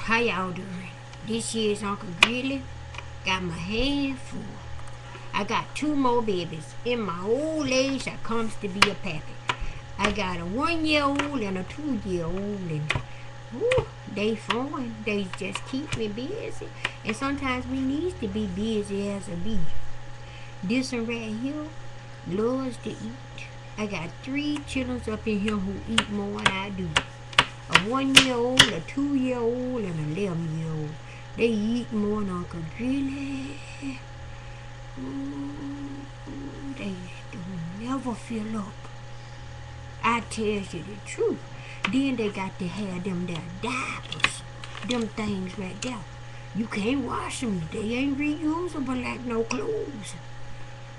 How y'all doing? This year's Uncle Greely. Got my hands full. I got 2 more babies. In my old age, I comes to be a pappy. I got a 1-year-old and a 2-year-old, and whew, they fun. They just keep me busy. And sometimes we need to be busy as a bee. This one right here loves to eat. I got 3 children up in here who eat more than I do. A 1-year-old, a 2-year-old, and an 11-year-old. They eat more than Uncle Greely. They don't never fill up. I tell you the truth. Then they got to have them there diapers. Them things right there. You can't wash them. They ain't reusable like no clothes.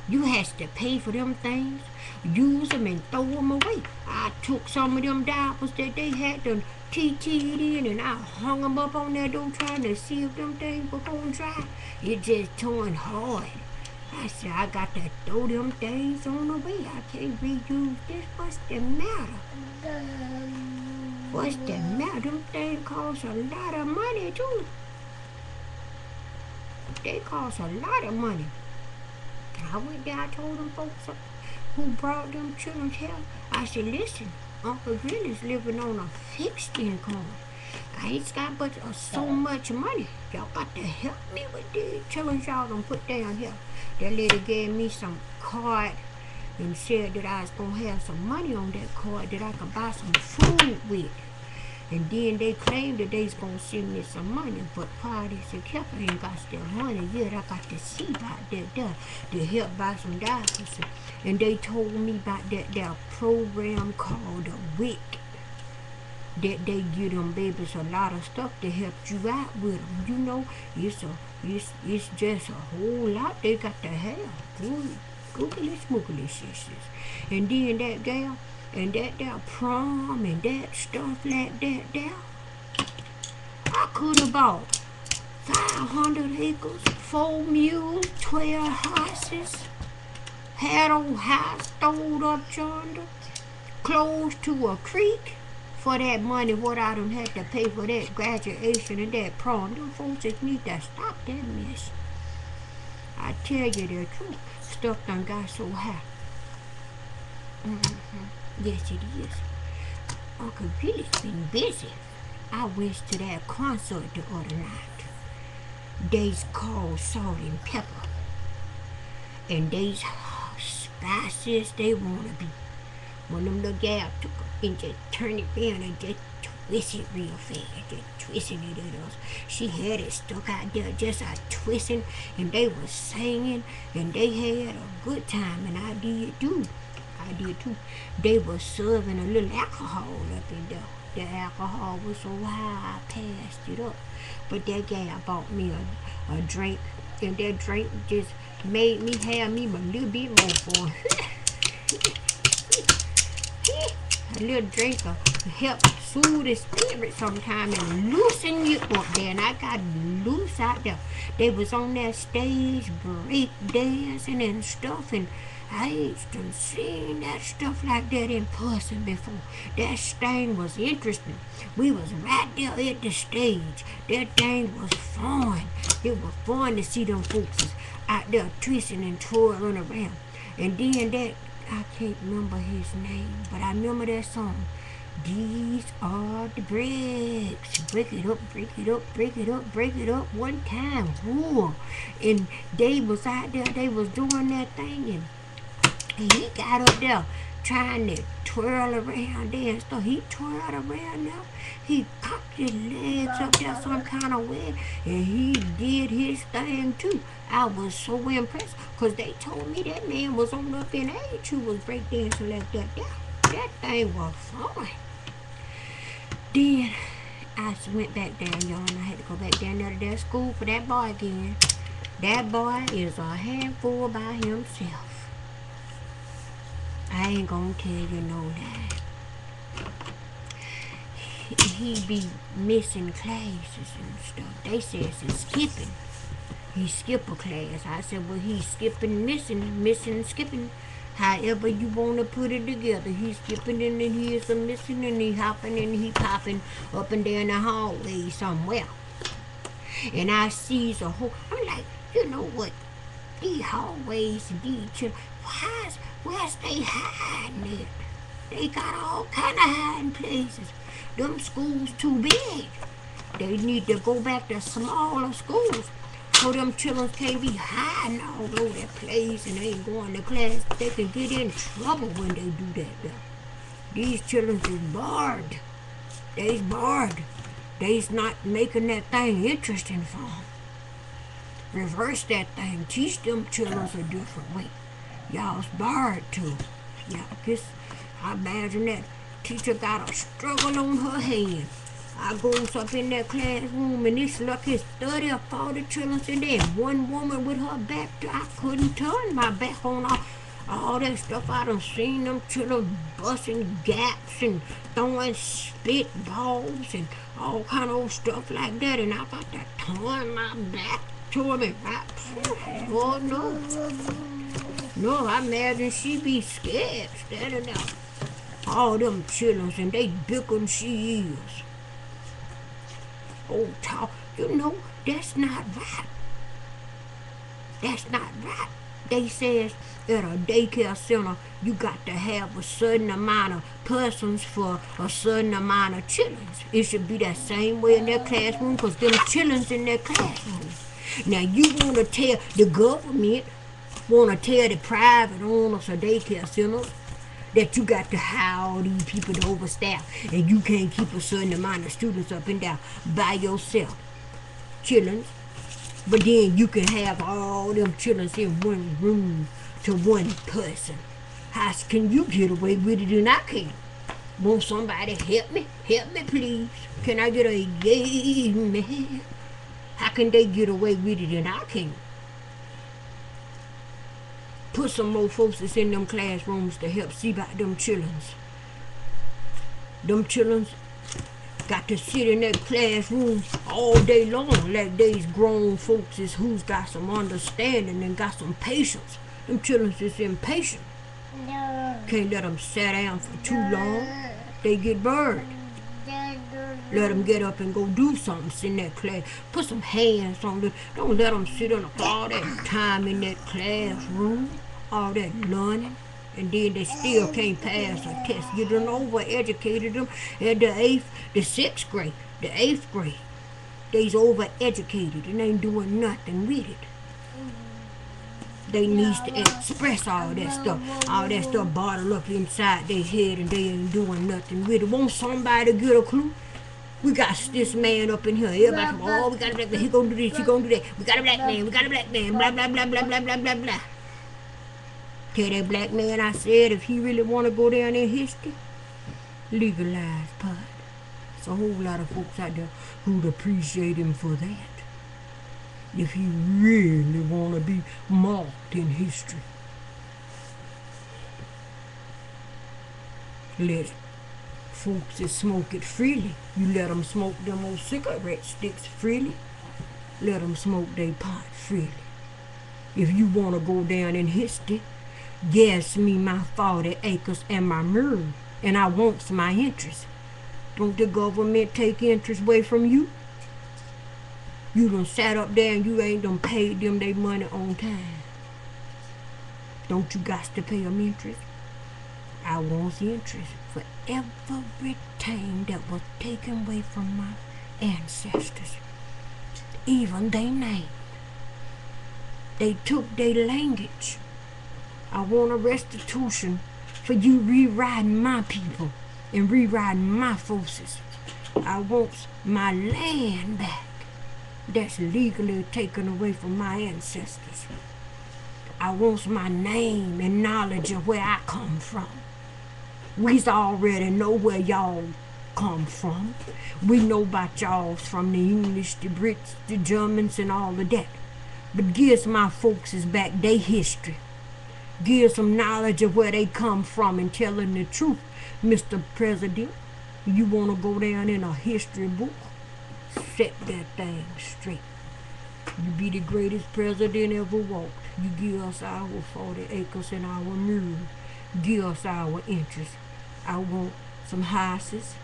You has to pay for them things, use them and throw them away. I took some of them diapers that they had to TT'd in, and I hung them up on that door trying to see if them things were going to dry. It just torn hard. I said, I got to throw them things on the way. I can't reuse this. What's the matter? What's the matter? Them things cost a lot of money, too. They cost a lot of money. I went there, I told them folks who brought them children here, I said, listen, Uncle Greely's living on a fixed income. I ain't got but so much money. Y'all got to help me with these children y'all done put down here. That lady gave me some card and said that I was going to have some money on that card that I could buy some food with. And then they claimed that they's gonna send me some money, but Party said, Kepa ain't got their money yet. I got to see about that there to help buy some diapers. And they told me about that program called the WIC. That they give them babies a lot of stuff to help you out with them. You know, it's just a whole lot they got to have. Googly smoogly sisters. And then that gal, and that there prom and that stuff like that there. I could have bought 500 acres, 4 mules, 12 horses, had old house stowed up yonder, close to a creek. For that money, what I done had to pay for that graduation and that prom, them folks just need to stop that mess. I tell you the truth, stuff done got so high. Yes, it is. Uncle Greely's been busy. I went to that concert the other night. They's called Salt and Pepa. And they's spicy as they want to be. One of them little gals took her and just turned it down and just twist it real fast. Just twisting it at us. She had it stuck out there just a twisting, and they was singing, and they had a good time, and I did too. They were serving a little alcohol up in there. The alcohol was so high, I passed it up. But that guy bought me a drink, and that drink just made me have me a little bit more fun. A little drink will help soothe the spirit sometime and loosen you up there. And I got loose out there. They was on that stage break dancing and stuff, and I ain't seen that stuff like that in person before. That thing was interesting. We was right there at the stage. That thing was fun. It was fun to see them folks out there twisting and twirling around. And then that, I can't remember his name, but I remember that song. These are the bricks. Break it up, break it up, break it up, break it up one time. Ooh. And they was out there, they was doing that thing, and he got up there trying to twirl around there and stuff. He twirled around there. He cocked his legs up there some kind of way, and he did his thing too. I was so impressed, because they told me that man was on up in age who was breakdancing like that. That thing was fun. Then I went back down, y'all, and I had to go back down there to that school for that boy again. That boy is a handful by himself. I ain't gonna tell you no lie. He be missing classes and stuff. They says he's skipping. He skip a class. I said, well, he's skipping, missing, skipping. However you want to put it together. He's skipping and then he's a missing, and he hopping and he popping up and down the hallway somewhere. And I sees a whole, I'm like, you know what? These hallways and these children, where's they hiding at? They got all kind of hiding places. Them schools too big. They need to go back to smaller schools so them children can't be hiding all over that place and ain't going to class. They can get in trouble when they do that though. These children is barred. They's barred. They's not making that thing interesting for them. Reverse that thing. Teach them children a different way. Y'all's barred too. Yeah, guess I imagine that teacher got a struggle on her hand. I goes up in that classroom and it's like it's 30 or 40 children in there. One woman with her back, I couldn't turn my back on all that stuff. I done seen them children busting gaps and throwing spit balls and all kind of old stuff like that. And I got to turn my back to me. Oh no. No, I imagine she be scared standing there. All them children and they bigger than she is. Oh, talk, you know, that's not right. That's not right. They says at a daycare center, you got to have a certain amount of persons for a certain amount of children. It should be that same way in their classroom because them children's in their classroom. Now, you want to tell the government, want to tell the private owners of daycare centers that you got to hire all these people to overstaff and you can't keep a certain amount of students up and down by yourself. Children. But then you can have all them children in one room to one person. How can you get away with it and I can't? Want somebody help me? Help me please. Can I get a yay man? How can they get away with it and I can't? Put some more folks in them classrooms to help see about them childrens. Them childrens got to sit in that classroom all day long like these grown folks who's got some understanding and got some patience. Them children is impatient. No. Can't let them sit down for too long. They get bored. Let them get up and go do something in that class. Put some hands on them. Don't let them sit on all that time in that classroom, all that learning, and then they still can't pass a test. You done overeducated them at the 6th grade, the 8th grade. They's overeducated and ain't doing nothing with it. They needs to express all that stuff bottled up inside their head and they ain't doing nothing with it. Won't somebody get a clue? We got this man up in here. Everybody, we got a black man. He gonna do this, he gonna do that. We got a black man, blah, blah, blah, blah, blah, blah, blah, blah. Tell that black man I said if he really want to go down in history, legalize pot. There's a whole lot of folks out there who'd appreciate him for that. If he really want to be marked in history. Let folks that smoke it freely. You let them smoke them old cigarette sticks freely. Let them smoke their pot freely. If you want to go down in history, guess me my 40 acres and my mule, and I wants my interest. Don't the government take interest away from you? You done sat up there and you ain't done paid them their money on time. Don't you got to pay them interest? I want interest for everything that was taken away from my ancestors. Even their name. They took their language. I want a restitution for you rewriting my people and rewriting my forces. I want my land back that's legally taken away from my ancestors. I want my name and knowledge of where I come from. We already know where y'all come from. We know about y'all from the English, the Brits, the Germans, and all of that. But give my folks back their history. Give some knowledge of where they come from and tell them the truth. Mr. President, you want to go down in a history book? Set that thing straight. You be the greatest president ever walked. You give us our 40 acres and our mule. Give us our interest. I want some houses.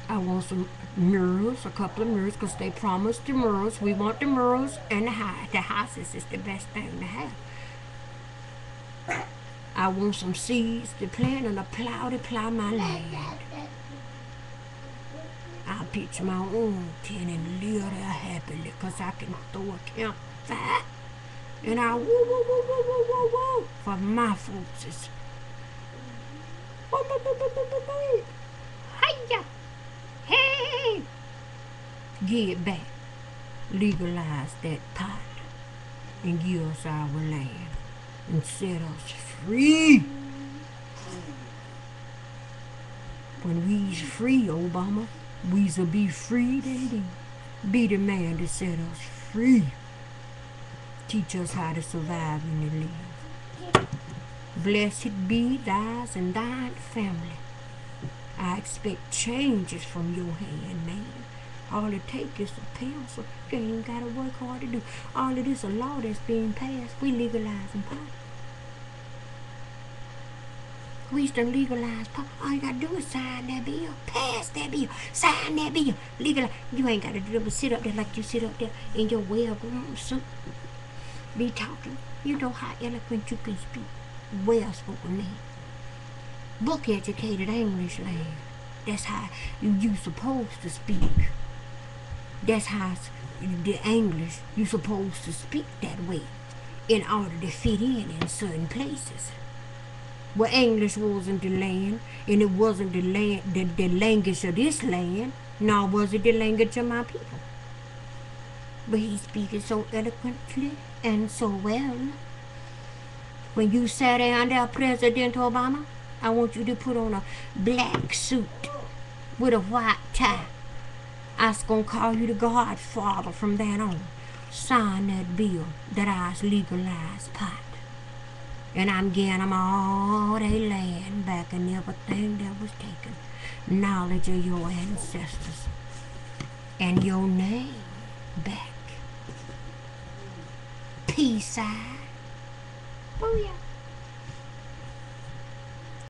I want some mirrors, a couple of mirrors, because they promised the mirrors. We want the mirrors and the house. The houses is the best thing to have. I want some seeds to plant and a plow to plow my land. I'll pitch my own tent and live there happily, because I can throw a campfire. And I woo, woo, woo, woo, woo, woo, woo, for my folks. Woo, woo, woo, woo, woo, woo, woo. Hiya! Hey! Give it back. Legalize that pot and give us our land and set us free. When we's free, Obama, we'll be freed indeed. Be the man to set us free. Teach us how to survive and to live. Blessed be thine and thine family. I expect changes from your hand, man. All it takes is a pencil. You ain't even gotta work hard to do. All it is a law that's being passed. We legalizing pot. We used to legalize pot. All you gotta do is sign that bill, pass that bill, sign that bill, legalize. You ain't gotta do it but sit up there like you sit up there in your well-groomed suit. Be talking. You know how eloquent you can speak. Well-spoken man. Book-educated English land. That's how you supposed to speak. That's how the English you supposed to speak that way in order to fit in certain places. Well, English wasn't the land, and it wasn't the language of this land, nor was it the language of my people. But he speaks so eloquently and so well. When you sat under President Obama, I want you to put on a black suit with a white tie. I was going to call you the Godfather from then on. Sign that bill that I legalized pot. And I'm getting them all their land back and everything that was taken. Knowledge of your ancestors. And your name back. Peace out. Oh yeah.